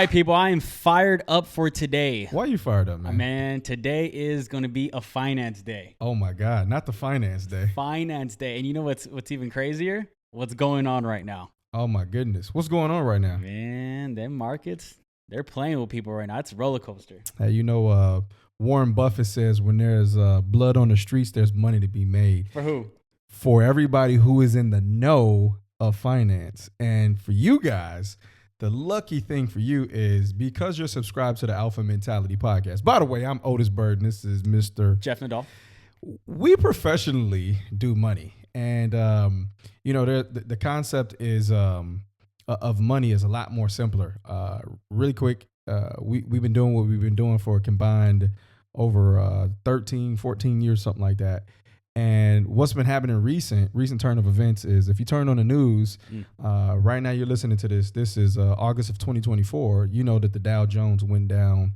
right, people, I am fired up for today. Why are you fired up, man? Man, today is going to be a finance day. Oh my God, not the finance day. Finance day. And you know what's even crazier? What's going on right now? Oh my goodness. What's going on right now? Man, them markets, they're playing with people right now. It's a roller coaster. Hey, Warren Buffett says when there's blood on the streets, there's money to be made. For who? For everybody who is in the know of finance. And for you guys, the lucky thing for you is because you're subscribed to the Alpha Mentality podcast. By the way, I'm Otis Bird, and this is Mr. Jeff Nadal. We professionally do money. And, the concept is of money is a lot more simpler. Really quick, we've been doing what we've been doing for a combined over 13, 14 years, something like that. And what's been happening recent turn of events is if you turn on the news, right now you're listening to this is August of 2024, you know that the Dow Jones went down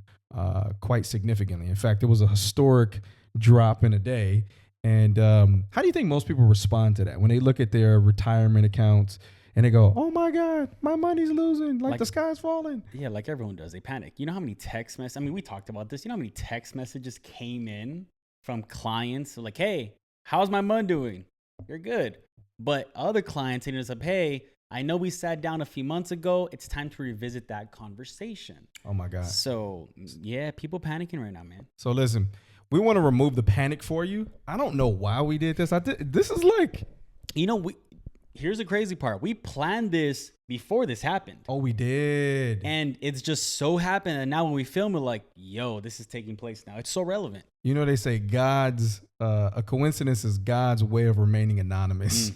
quite significantly. In fact, it was a historic drop in a day. And how do you think most people respond to that when they look at their retirement accounts and they go, oh my God, my money's losing, like the sky's falling? Yeah, like everyone does. They panic. You know how many text messages, I mean, we talked about this. You know how many text messages came in from clients like, hey, how's my money doing? You're good. But other clients hitting us up, hey, I know we sat down a few months ago. It's time to revisit that conversation. Oh my God. So yeah, people panicking right now, man. So listen, we want to remove the panic for you. I don't know why we did this. This is like, here's the crazy part. We planned this before this happened. Oh, we did. And it's just so happened. And now when we film, we're like, yo, this is taking place now. It's so relevant. You know, they say a coincidence is God's way of remaining anonymous.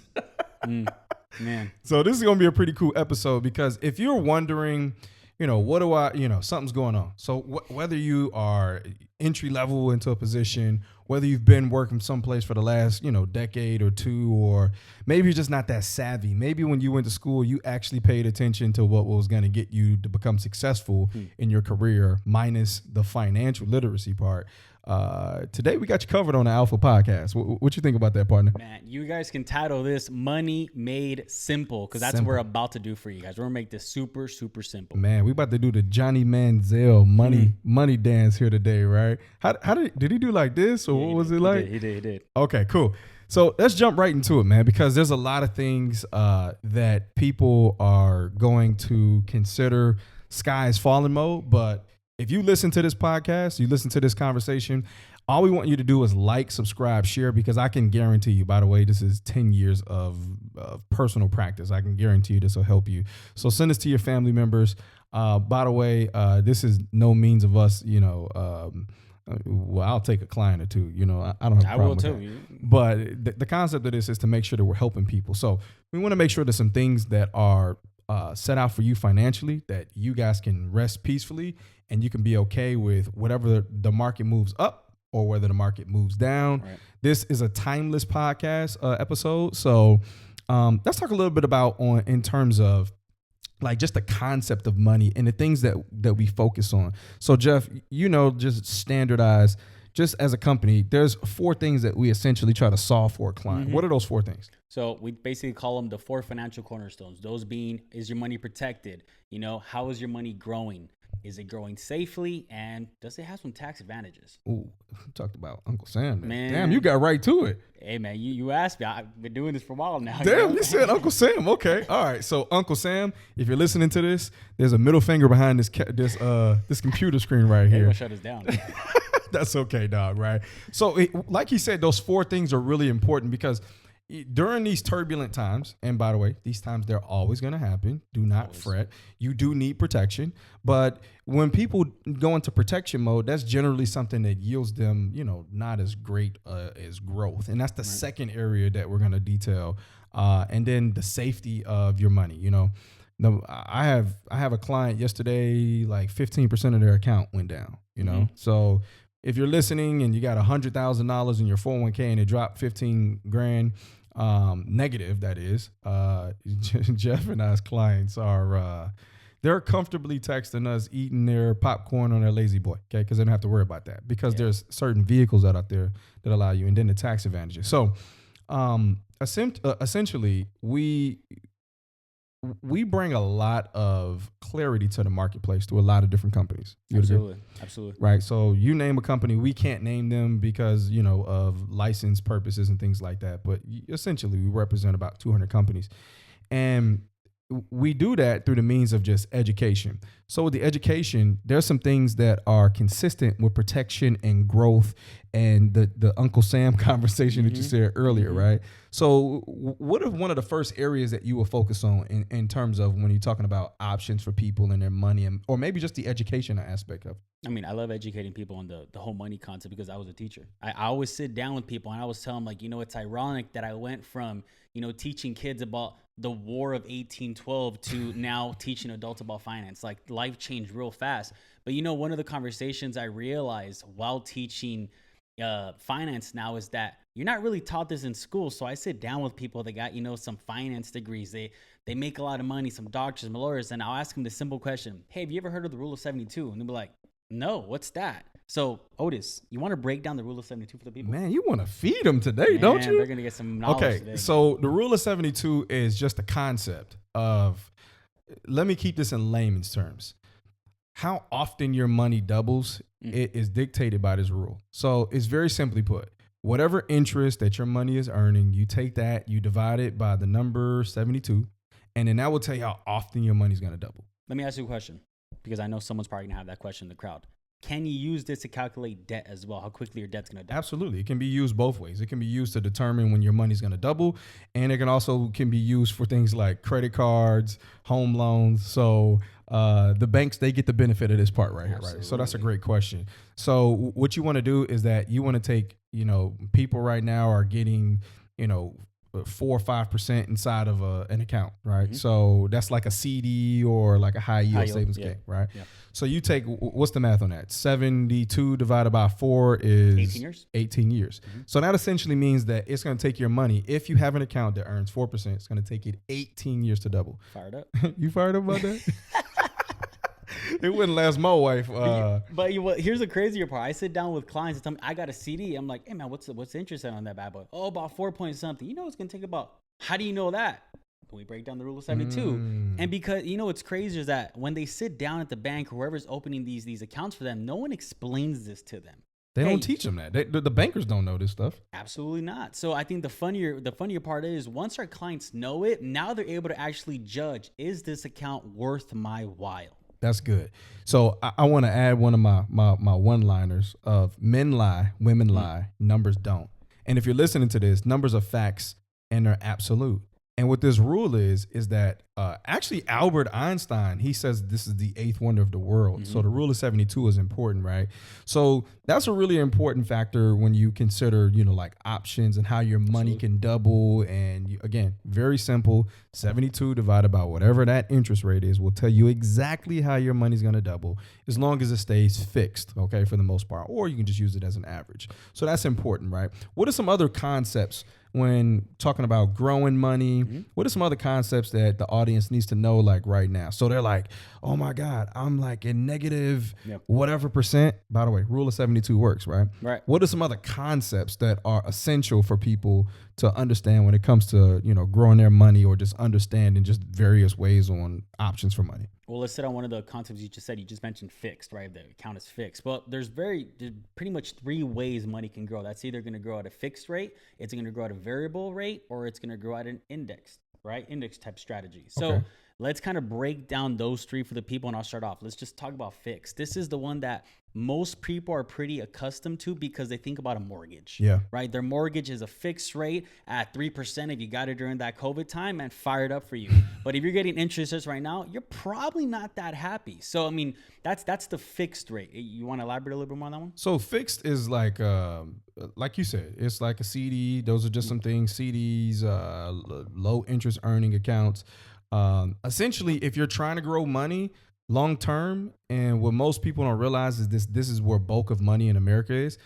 Man. So this is going to be a pretty cool episode because if you're wondering, something's going on. So whether you are entry level into a position, whether you've been working someplace for the last, decade or two, or maybe you're just not that savvy. Maybe when you went to school, you actually paid attention to what was going to get you to become successful in your career, minus the financial literacy part. Today we got you covered on the Alpha Podcast. What you think about that, partner? Man, you guys can title this "Money Made Simple" because that's what we're about to do for you guys. We're gonna make this super, super simple. Man, we about to do the Johnny Manziel money dance here today, right? How did he do like this, or what was it like? He did. Okay, cool. So let's jump right into it, man, because there's a lot of things that people are going to consider sky is falling mode, but if you listen to this podcast, you listen to this conversation, all we want you to do is like, subscribe, share, because I can guarantee you, by the way, this is 10 years of personal practice. I can guarantee you this will help you. So send this to your family members. By the way, this is no means of us, I'll take a client or two, I don't have a problem with that. But the concept of this is to make sure that we're helping people. So we want to make sure there's some things that are set out for you financially that you guys can rest peacefully and you can be okay with whatever the market moves up or whether the market moves down. Right. This is a timeless podcast episode. So let's talk a little bit about in terms of like just the concept of money and the things that we focus on. So Jeff, just standardize, just as a company, there's 4 things that we essentially try to solve for a client. What are those 4 things? So we basically call them the 4 financial cornerstones. Those being, is your money protected? How is your money growing? Is it growing safely? And does it have some tax advantages? Ooh, talked about Uncle Sam. Man. Damn, you got right to it. Hey, man, you asked me. I've been doing this for a while now. Damn, you said Uncle Sam. Okay. All right. So Uncle Sam, if you're listening to this, there's a middle finger behind this computer screen right here. Hey, we'll shut us down. That's okay, dog, right? So like he said, those 4 things are really important because during these turbulent times, and by the way, these times, they're always going to happen. Do not fret. You do need protection. But when people go into protection mode, that's generally something that yields them, not as great as growth. And that's the second area that we're going to detail. And then the safety of your money, I have a client yesterday, like 15% of their account went down, So if you're listening and you got $100,000 in your 401k and it dropped 15 grand, negative, that is, Jeff and I's clients are, they're comfortably texting us eating their popcorn on their lazy boy. Okay. Cause they don't have to worry about that because there's certain vehicles out there that allow you, and then the tax advantages. So, essentially we bring a lot of clarity to the marketplace through a lot of different companies. You would agree? Absolutely. Absolutely. Right. So you name a company, we can't name them because, of license purposes and things like that. But essentially, we represent about 200 companies. And we do that through the means of just education. So with the education, there's some things that are consistent with protection and growth and the Uncle Sam conversation that you said earlier, right? So what are one of the first areas that you will focus on in terms of when you're talking about options for people and their money, or maybe just the education aspect of it? I mean, I love educating people on the whole money concept because I was a teacher. I always sit down with people and I always tell them, like, it's ironic that I went from, teaching kids about the War of 1812 to now teaching adults about finance. Like, life changed real fast. But, one of the conversations I realized while teaching finance now is that you're not really taught this in school. So I sit down with people that got, some finance degrees. They make a lot of money, some doctors, some lawyers, and I'll ask them the simple question: hey, have you ever heard of the rule of 72? And they'll be like, no, what's that? So, Otis, you want to break down the rule of 72 for the people? Man, you want to feed them today, don't you? They're going to get some knowledge today. So the rule of 72 is just a concept of, let me keep this in layman's terms. How often your money doubles, it is dictated by this rule. So it's very simply put, whatever interest that your money is earning, you take that, you divide it by the number 72, and then that will tell you how often your money is going to double. Let me ask you a question, because I know someone's probably going to have that question in the crowd. Can you use this to calculate debt as well? How quickly your debt's going to double? Absolutely. It can be used both ways. It can be used to determine when your money's going to double, and it can be used for things like credit cards, home loans. So the banks, they get the benefit of this part right here, right? So that's a great question. So what you want to do is that you want to take, people right now are getting, 4 or 5% inside of an account, right? Mm-hmm. So that's like a CD or like a high yield savings account, right? Yeah. So you take, what's the math on that? 72 divided by 4 is 18 years. 18 years. Mm-hmm. So that essentially means that it's going to take your money, if you have an account that earns 4%, it's going to take it 18 years to double. Fired up. You fired up about that? It wouldn't last my wife. But here's the crazier part. I sit down with clients and tell me, I got a CD. I'm like, hey man, what's the interest rate on that bad boy? Oh, about 4 point something. It's going to take about, how do you know that? Can we break down the rule of 72? And because, what's crazy is that when they sit down at the bank, whoever's opening these accounts for them, no one explains this to them. They don't teach them that. The bankers don't know this stuff. Absolutely not. So I think the funnier part is, once our clients know it, now they're able to actually judge, is this account worth my while? That's good. So I want to add one of my one-liners of: men lie, women lie, numbers don't. And if you're listening to this, numbers are facts and they're absolute. And what this rule is that actually Albert Einstein, he says this is the eighth wonder of the world. Mm-hmm. So the rule of 72 is important, right? So that's a really important factor when you consider, like options and how your money can double. And again, very simple, 72 divided by whatever that interest rate is will tell you exactly how your money's going to double, as long as it stays fixed, okay, for the most part, or you can just use it as an average. So that's important, right? What are some other concepts when talking about growing money? Mm-hmm. What are some other concepts that the audience needs to know, like right now? So they're like, oh my God, I'm like in negative whatever percent. By the way, rule of 72 works, right? Right. What are some other concepts that are essential for people to understand when it comes to, growing their money, or just understanding just various ways on options for money? Well, let's sit on one of the concepts you just said. You just mentioned fixed, right? The account is fixed. Well, there's pretty much 3 ways money can grow. That's either going to grow at a fixed rate, it's going to grow at a variable rate, or it's going to grow at an index, right? Index type strategy. So let's kind of break down those 3 for the people, and I'll start off. Let's just talk about fixed. This is the one that most people are pretty accustomed to because they think about a mortgage, right? Their mortgage is a fixed rate at 3%. If you got it during that COVID time, and fired up for you. But if you're getting interest rates right now, you're probably not that happy. So, I mean, that's the fixed rate. You want to elaborate a little bit more on that one? So fixed is like you said, it's like a CD. Those are just some things, CDs, low interest earning accounts. Essentially, if you're trying to grow money long term, and what most people don't realize is this is where bulk of money in America is.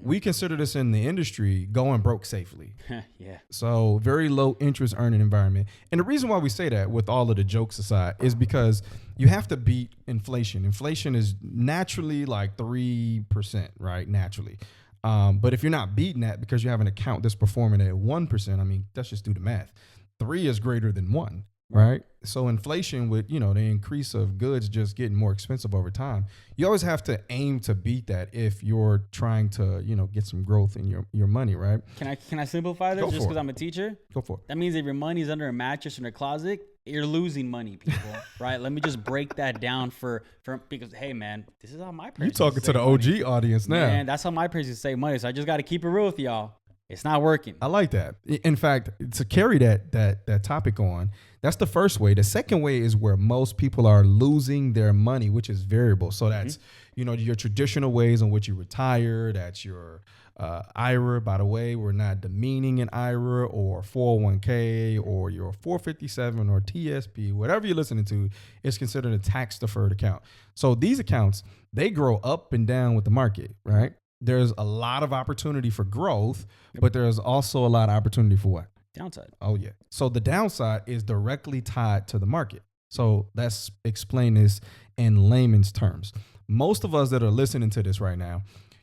We consider this in the industry going broke safely. Yeah. So very low interest earning environment. And the reason why we say that, with all of the jokes aside, is because you have to beat inflation. Inflation is naturally like 3%, right? Naturally. But if you're not beating that because you have an account that's performing at 1%, I mean, let's just do the math. 3 is greater than 1. right? So inflation with, you know, the increase of goods just getting more expensive over time. You always have to aim to beat that if you're trying to, you know, get some growth in your money, right? Can I simplify this Go just for because it. I'm a teacher? Go for it. That means if your money's under a mattress in a closet, you're losing money, people. Right? Let me just break that down for because hey man, this is how my parents You used to talking to save the money. OG audience now. Man, that's how my parents used to save money. So I just got to keep it real with y'all. It's not working. I like that. In fact, to carry that topic on, that's the first way. The second way is where most people are losing their money, which is variable. So that's, you know, your traditional ways in which you retire. That's your IRA. By the way, we're not demeaning an IRA or 401k or your 457 or TSP, whatever you're listening to, is considered a tax deferred account. So these accounts, they grow up and down with the market, right? There's a lot of opportunity for growth, but there's also a lot of opportunity for what? Downside. Oh, yeah. So the downside is directly tied to the market. So let's explain this in layman's terms. Most of us that are listening to this right now,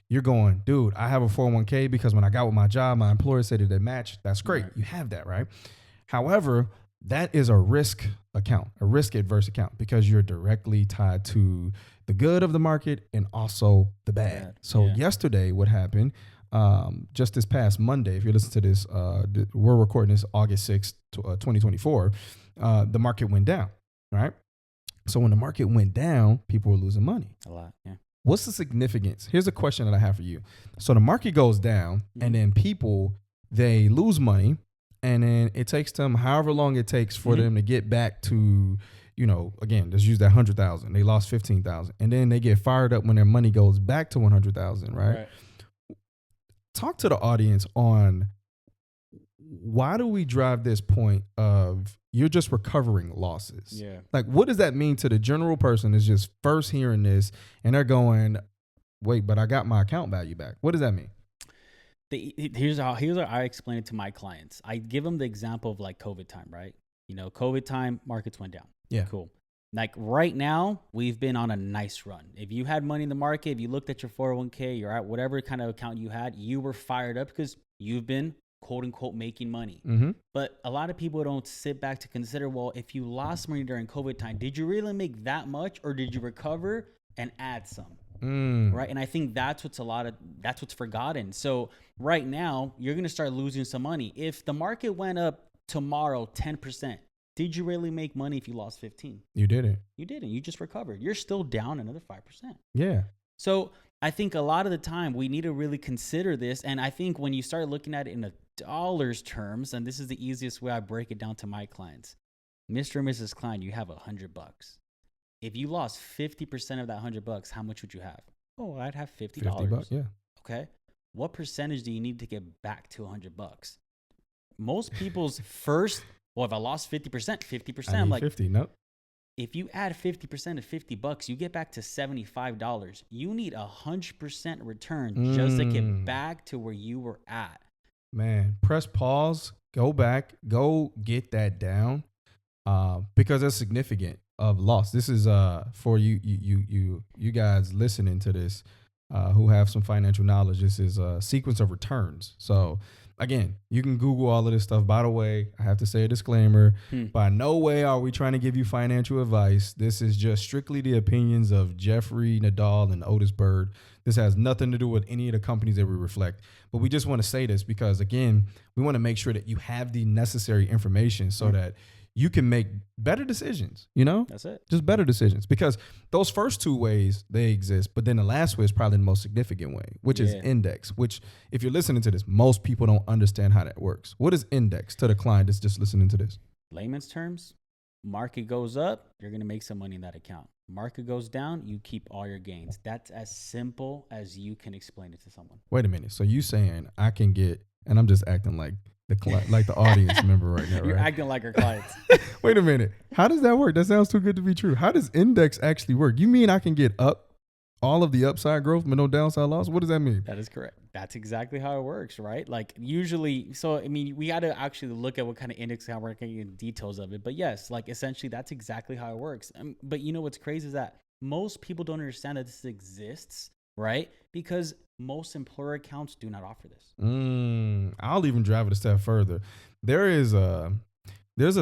you're going, dude, I have a 401k because when I got with my job, my employer said it matched. That's great. Right. You have that, right? However, that is a risk account, a risk adverse account, because you're directly tied to the good of the market and also the bad. So yesterday, what happened, just this past Monday, if you listen to this, we're recording this August 6th, 2024, the market went down, right? So when the market went down, people were losing money. A lot, yeah. What's the significance? Here's a question that I have for you. So the market goes down and then people, they lose money, and then it takes them however long it takes for them to get back to, you know, again, let's use that 100,000. They lost 15,000, and then they get fired up when their money goes back to 100,000, right? Talk to the audience on why do we drive this point of you're just recovering losses? Yeah. Like, what does that mean to the general person that's just first hearing this and they're going, wait, but I got my account value back. What does that mean? Here's how I explain it to my clients. I give them the example of like COVID time, right? You know, COVID time, markets went down. Yeah. Cool. Like right now, we've been on a nice run. If you had money in the market, if you looked at your 401k, you're at whatever kind of account you had, you were fired up because you've been quote unquote making money. But a lot of people don't sit back to consider, well, if you lost money during COVID time, did you really make that much or did you recover and add some? Right. And I think that's what's forgotten. So right now you're going to start losing some money. If the market went up tomorrow 10%, did you really make money if you lost 15? You didn't. You didn't. You just recovered. You're still down another 5%. Yeah. So I think a lot of the time we need to really consider this. And I think when you start looking at it in a dollars terms, and this is the easiest way I break it down to my clients, Mr. and Mrs. Klein, you have $100. If you lost 50% of that $100, how much would you have? Oh, I'd have $50. $50, yeah. Okay. What percentage do you need to get back to $100? Most people's first, well, if I lost 50%, 50%, I'm like 50, nope. If you add 50% of $50, you get back to $75. You need 100% return just to get back to where you were at. Man, press pause, go back, go get that down, because that's significant of loss. This is for you guys listening to this who have some financial knowledge. This is a sequence of returns. So again, you can Google all of this stuff. By the way, I have to say a disclaimer. By no way are we trying to give you financial advice. This is just strictly the opinions of Jeffrey Nadal and Otis Bird. This has nothing to do with any of the companies that we reflect. But we just want to say this because, again, we want to make sure that you have the necessary information so that you can make better decisions, you know? That's it. Just better decisions, because those first two ways, they exist. But then the last way is probably the most significant way, which is index, which if you're listening to this, most people don't understand how that works. What is index to the client that's just listening to this? Layman's terms, market goes up, you're going to make some money in that account. Market goes down, you keep all your gains. That's as simple as you can explain it to someone. Wait a minute. So you saying I can get, and I'm just acting like the audience member right now, right? You're acting like our clients. Wait a minute. How does that work? That sounds too good to be true. How does index actually work? You mean I can get up all of the upside growth but no downside loss? What does that mean? That is correct. That's exactly how it works, right? Like usually, so I mean, we got to actually look at what kind of index account we're getting in details of it. But yes, like essentially that's exactly how it works. But you know what's crazy is that most people don't understand that this exists, right? Because most employer accounts do not offer this. I'll even drive it a step further. There's a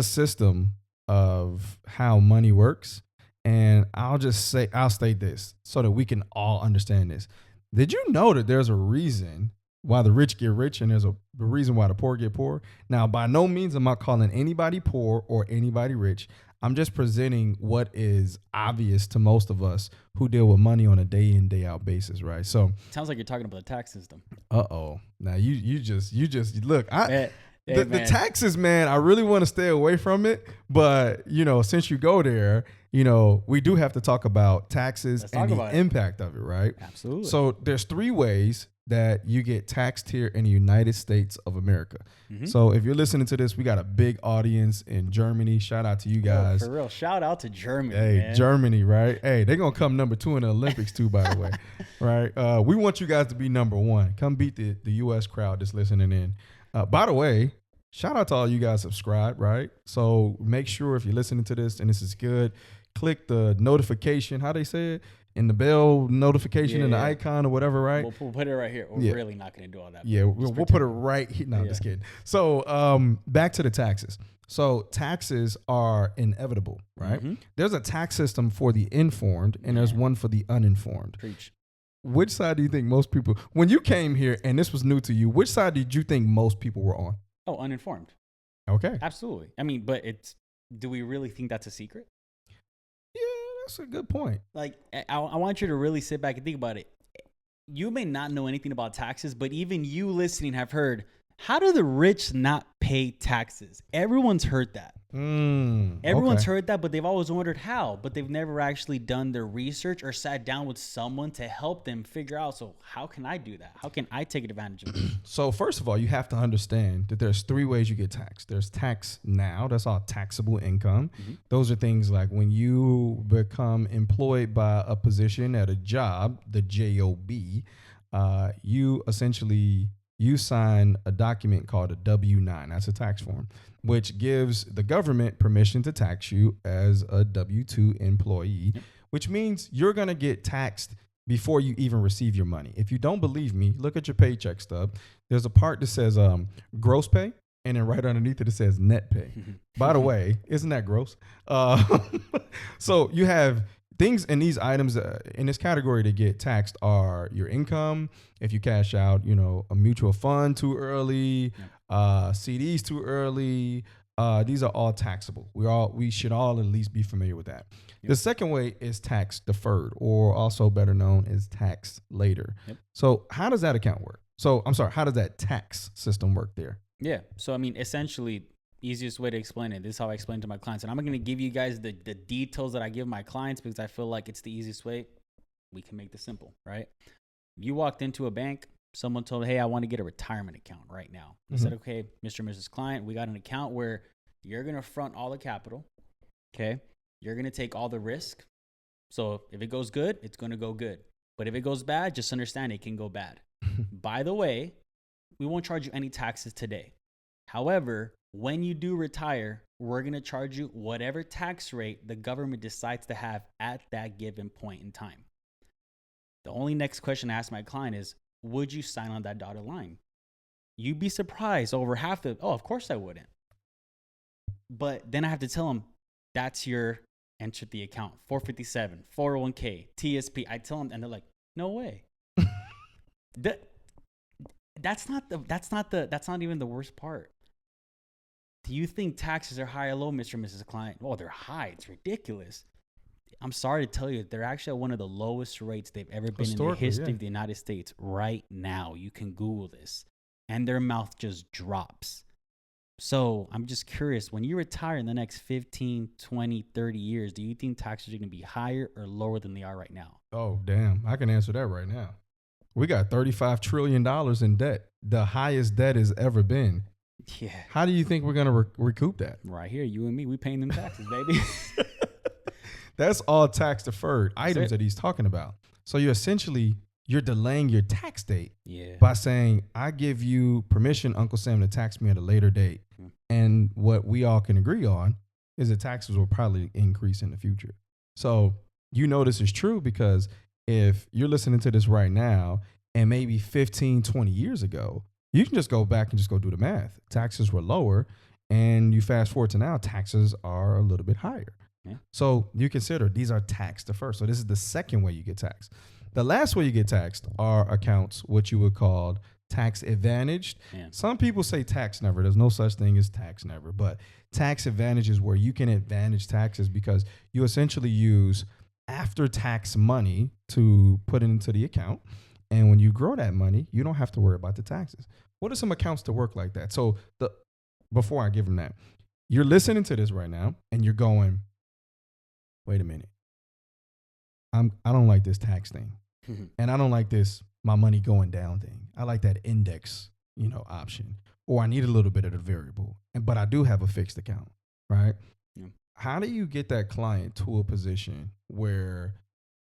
system of how money works. And I'll state this so that we can all understand this. Did you know that there's a reason why the rich get rich and there's the reason why the poor get poor? Now, by no means am I calling anybody poor or anybody rich. I'm just presenting what is obvious to most of us who deal with money on a day in, day out basis, right? So Sounds like you're talking about the tax system. now you just look. Hey, The taxes, man, I really want to stay away from it. But, since you go there, we do have to talk about taxes and the impact of it, right? Absolutely. So there's 3 ways that you get taxed here in the United States of America. Mm-hmm. So if you're listening to this, we got a big audience in Germany. Shout out to you guys. For real. Shout out to Germany. Hey, man. Germany, right? Hey, they're going to come number 2 in the Olympics too, by the way, right? We want you guys to be number 1. Come beat the U.S. crowd that's listening in. By the way, shout out to all you guys subscribe, right? So make sure if you're listening to this and this is good, click the notification, how they say it, in the bell notification and the icon or whatever, right? We'll put it right here. We're really not going to do all that. Yeah, we'll put it right here. No, I'm just kidding. So back to the taxes. So taxes are inevitable, right? Mm-hmm. There's a tax system for the informed and there's one for the uninformed. Preach. Which side do you think most people, when you came here and this was new to you, which side did you think most people were on? Oh, uninformed. Okay. Absolutely. I mean, but do we really think that's a secret? Yeah, that's a good point. Like, I want you to really sit back and think about it. You may not know anything about taxes, but even you listening have heard, how do the rich not pay taxes? Everyone's heard that. Everyone's heard that, but they've always wondered how, but they've never actually done their research or sat down with someone to help them figure out, so how can I do that? How can I take advantage of it? So first of all, you have to understand that there's 3 ways you get taxed. There's tax now. That's all taxable income. Mm-hmm. Those are things like when you become employed by a position at a job, the job, you sign a document called a W-9. That's a tax form, which gives the government permission to tax you as a W-2 employee, which means you're going to get taxed before you even receive your money. If you don't believe me, look at your paycheck stub. There's a part that says gross pay, and then right underneath it says net pay. By the way, isn't that gross? So you have things in these items in this category to get taxed are your income. If you cash out, a mutual fund too early, CDs too early, these are all taxable. We should all at least be familiar with that. Yep. The second way is tax deferred, or also better known as tax later. Yep. So how does that account work? How does that tax system work there? Yeah. So, I mean, essentially, easiest way to explain it, this is how I explain to my clients. And I'm going to give you guys the details that I give my clients because I feel like it's the easiest way. We can make this simple, right? You walked into a bank, someone told, hey, I want to get a retirement account right now. I said, okay, Mr. and Mrs. Client, we got an account where you're going to front all the capital. Okay. You're going to take all the risk. So if it goes good, it's going to go good. But if it goes bad, just understand it can go bad. By the way, we won't charge you any taxes today. However, when you do retire, we're going to charge you whatever tax rate the government decides to have at that given point in time. The only next question I ask my client is, would you sign on that dotted line? You'd be surprised over half of course I wouldn't. But then I have to tell them, that's your enter the account, 457, 401k, TSP. I tell them, and they're like, no way. That's not even the worst part. Do you think taxes are high or low, Mr. and Mrs. Client? Oh, they're high. It's ridiculous. I'm sorry to tell you, they're actually at one of the lowest rates they've ever been in the history of the United States right now. You can Google this. And their mouth just drops. So I'm just curious, when you retire in the next 15, 20, 30 years, do you think taxes are going to be higher or lower than they are right now? Oh, damn. I can answer that right now. We got $35 trillion in debt, the highest debt has ever been. Yeah. How do you think we're going to recoup that? Right here, you and me, we paying them taxes, baby. That's all tax deferred items that he's talking about. So you're delaying your tax date by saying, I give you permission, Uncle Sam, to tax me at a later date. Mm-hmm. And what we all can agree on is that taxes will probably increase in the future. So this is true because if you're listening to this right now and maybe 15, 20 years ago, you can just go back and just go do the math. Taxes were lower And you fast forward to now, taxes are a little bit higher. Yeah. So you consider these are taxed the first. So this is the second way you get taxed. The last way you get taxed are accounts, what you would call tax advantaged. Yeah. Some people say tax never. There's no such thing as tax never, but tax advantage is where you can advantage taxes because you essentially use after tax money to put it into the account. And when you grow that money, you don't have to worry about the taxes. What are some accounts to work like that? So before I give them that, you're listening to this right now and you're going, wait a minute. I don't like this tax thing. And I don't like this my money going down thing. I like that index, option. Or I need a little bit of the variable. But I do have a fixed account, right? Yeah. How do you get that client to a position where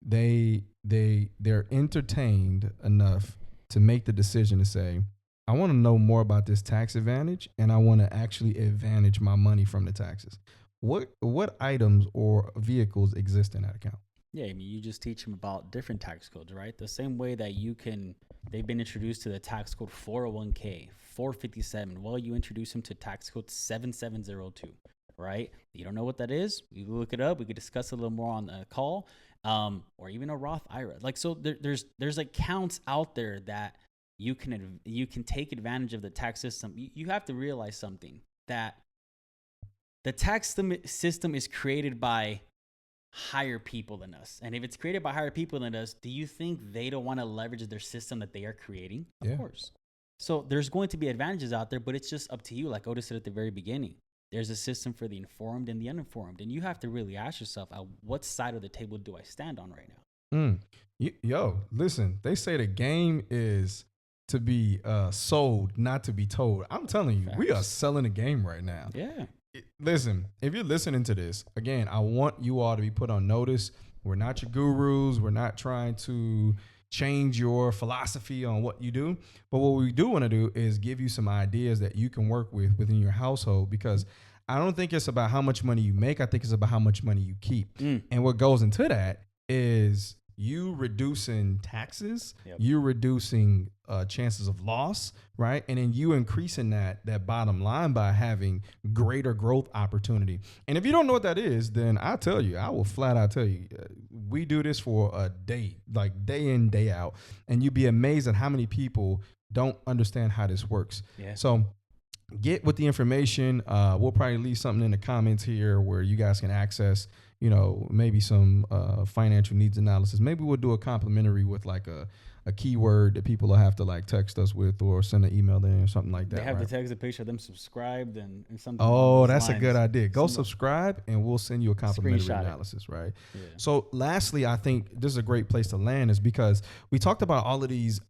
they're entertained enough to make the decision to say, I want to know more about this tax advantage and I want to actually advantage my money from the taxes? What items or vehicles exist in that account? Yeah, I mean, you just teach them about different tax codes, right? The same way that they've been introduced to the tax code 401k, 457. Well, you introduce them to tax code 7702, right? You don't know what that is? You look it up. We could discuss a little more on the call, or even a Roth IRA. Like, so there's accounts out there that you can take advantage of the tax system. You have to realize something, that the tax system is created by higher people than us. And if it's created by higher people than us, do you think they don't want to leverage their system that they are creating? Of course. So there's going to be advantages out there, but it's just up to you. Like Otis said at the very beginning, there's a system for the informed and the uninformed. And you have to really ask yourself, what side of the table do I stand on right now? Yo, listen, they say the game is to be sold, not to be told. I'm telling you, we are selling a game right now. Yeah. Listen, if you're listening to this, again, I want you all to be put on notice. We're not your gurus. We're not trying to change your philosophy on what you do. But what we do want to do is give you some ideas that you can work with within your household, because I don't think it's about how much money you make. I think it's about how much money you keep. And what goes into that is you reducing taxes, you reducing chances of loss, right? And then you increasing that bottom line by having greater growth opportunity. And if you don't know what that is, then I will flat out tell you, we do this for a day, like day in, day out. And you'd be amazed at how many people don't understand how this works. Yeah. So get with the information. We'll probably leave something in the comments here where you guys can access, maybe some financial needs analysis. Maybe we'll do a complimentary with like a keyword that people will have to like text us with or send an email in or something like that. They have to text a picture of them subscribed and something. Oh, that's a good idea. Go subscribe and we'll send you a complimentary analysis, right? Yeah. So lastly, I think this is a great place to land, is because we talked about all of these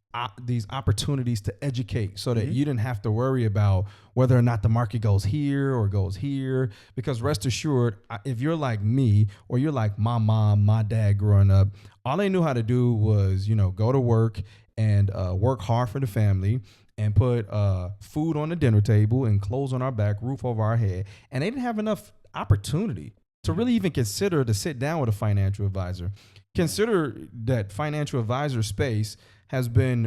opportunities to educate so that you didn't have to worry about whether or not the market goes here or goes here. Because rest assured, if you're like me or you're like my mom, my dad growing up, all they knew how to do was, go to work and work hard for the family and put food on the dinner table and clothes on our back, roof over our head. And they didn't have enough opportunity to really even consider to sit down with a financial advisor. Consider that financial advisor space has been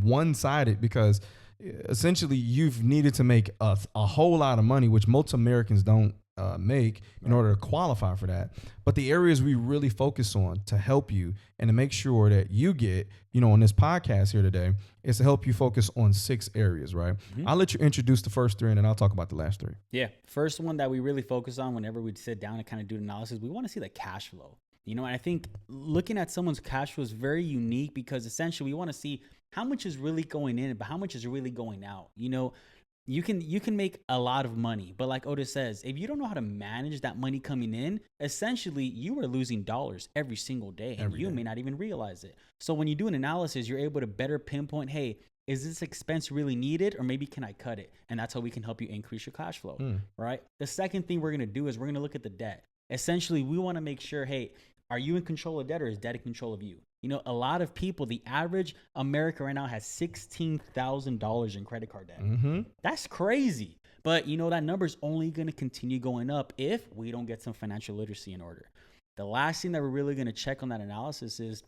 one-sided, because essentially you've needed to make a whole lot of money, which most Americans don't make in order to qualify for that. But the areas we really focus on to help you and to make sure that you get, on this podcast here today, is to help you focus on 6 areas, right? I'll let you introduce the first 3 and then I'll talk about the last 3. Yeah. First one that we really focus on whenever we sit down and kind of do analysis, we want to see the cash flow. And I think looking at someone's cash flow is very unique, because essentially we want to see how much is really going in, but how much is really going out. You can make a lot of money, but like Otis says, if you don't know how to manage that money coming in, essentially you are losing dollars every single day, and you may not even realize it. So when you do an analysis, you're able to better pinpoint, hey, is this expense really needed, or maybe can I cut it? And that's how we can help you increase your cash flow, right? The second thing we're going to do is we're going to look at the debt. Essentially, we want to make sure, hey, are you in control of debt, or is debt in control of you? A lot of people, the average America right now has $16,000 in credit card debt. That's crazy. But that number is only going to continue going up if we don't get some financial literacy in order. The last thing that we're really going to check on that analysis is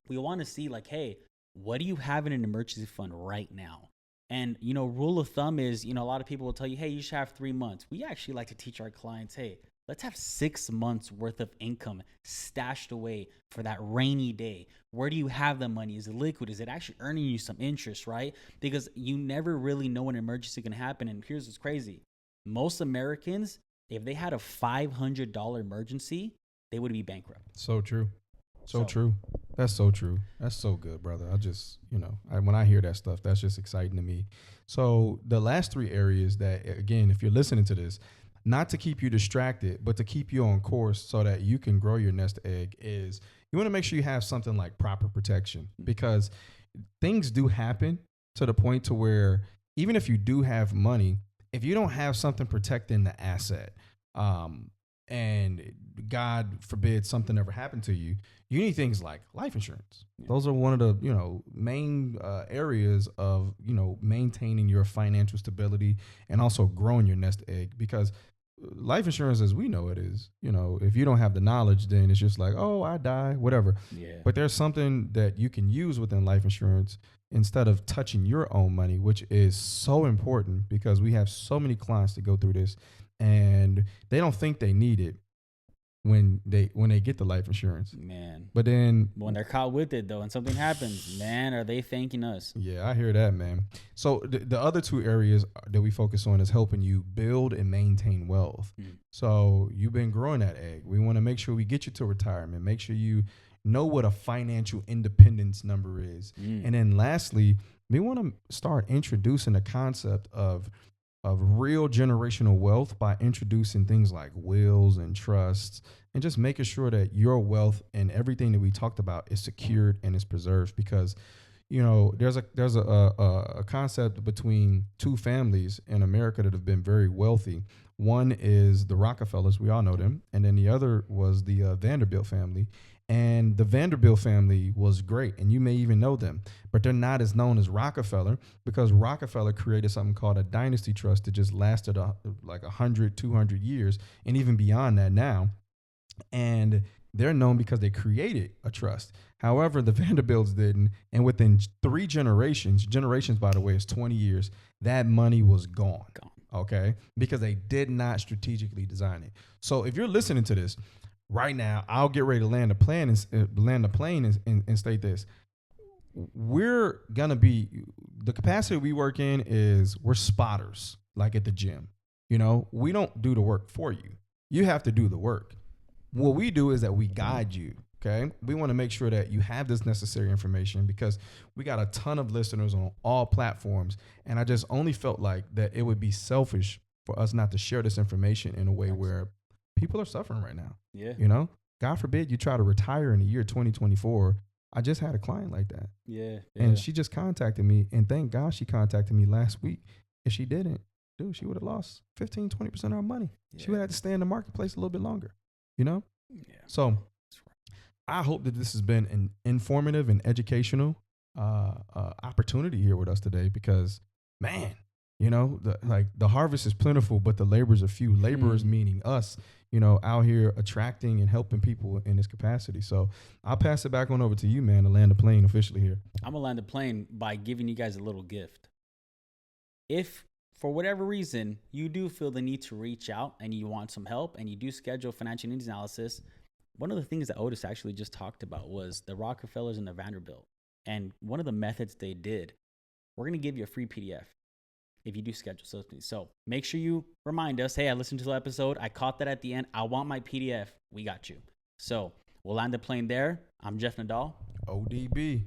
we want to see, like, hey, what do you have in an emergency fund right now? And, rule of thumb is, a lot of people will tell you, hey, you should have 3 months. We actually like to teach our clients, hey, let's have 6 months worth of income stashed away for that rainy day. Where do you have the money? Is it liquid? Is it actually earning you some interest, right? Because you never really know when an emergency can happen. And here's what's crazy. Most Americans, if they had a $500 emergency, they would be bankrupt. So true. So true. That's so true. That's so good, brother. I just, when I hear that stuff, that's just exciting to me. So the last 3 areas that, again, if you're listening to this, not to keep you distracted, but to keep you on course so that you can grow your nest egg, is you want to make sure you have something like proper protection, because things do happen to the point to where even if you do have money, if you don't have something protecting the asset, and God forbid something ever happened to you, you need things like life insurance. Yeah. Those are one of the, main areas of, maintaining your financial stability and also growing your nest egg, because life insurance, as we know it is, if you don't have the knowledge, then it's just like, oh, I die, whatever. Yeah. But there's something that you can use within life insurance instead of touching your own money, which is so important, because we have so many clients that go through this and they don't think they need it when they get the life insurance. Man. But then when they're caught with it, though, and something happens, man, are they thanking us? Yeah, I hear that, man. So the other 2 areas that we focus on is helping you build and maintain wealth. So you've been growing that egg. We want to make sure we get you to retirement, make sure you know what a financial independence number is. And then lastly, we want to start introducing the concept of real generational wealth by introducing things like wills and trusts, and just making sure that your wealth and everything that we talked about is secured and is preserved. Because, there's a concept between 2 families in America that have been very wealthy. One is the Rockefellers, we all know them, and then the other was the Vanderbilt family. And the Vanderbilt family was great, and you may even know them, but they're not as known as Rockefeller, because Rockefeller created something called a dynasty trust that just lasted like 100, 200 years, and even beyond that now. And they're known because they created a trust. However, the Vanderbilts didn't, and within 3 generations, by the way, is 20 years, that money was gone. Okay, because they did not strategically design it. So if you're listening to this right now, I'll get ready to land the plane and state this. We're going to be, the capacity we work in is we're spotters, like at the gym. We don't do the work for you. You have to do the work. What we do is that we guide you. Okay. We want to make sure that you have this necessary information, because we got a ton of listeners on all platforms. And I just only felt like that it would be selfish for us not to share this information in a way where people are suffering right now. Yeah. God forbid you try to retire in the year 2024. I just had a client like that. Yeah. And she just contacted me, and thank God she contacted me last week. If she didn't, dude, she would have lost 15, 20% of her money. Yeah. She would have to stay in the marketplace a little bit longer, Yeah. So I hope that this has been an informative and educational opportunity here with us today, because, man, the harvest is plentiful, but the laborers are few. Laborers meaning us, out here attracting and helping people in this capacity. So I'll pass it back on over to you, man, to land the plane officially here. I'm going to land the plane by giving you guys a little gift. If, for whatever reason, you do feel the need to reach out and you want some help and you do schedule financial needs analysis, one of the things that Otis actually just talked about was the Rockefellers and the Vanderbilt. And one of the methods they did, we're going to give you a free PDF if you do schedule something. So make sure you remind us, hey, I listened to the episode. I caught that at the end. I want my PDF. We got you. So we'll land the plane there. I'm Jeff Nadal. ODB.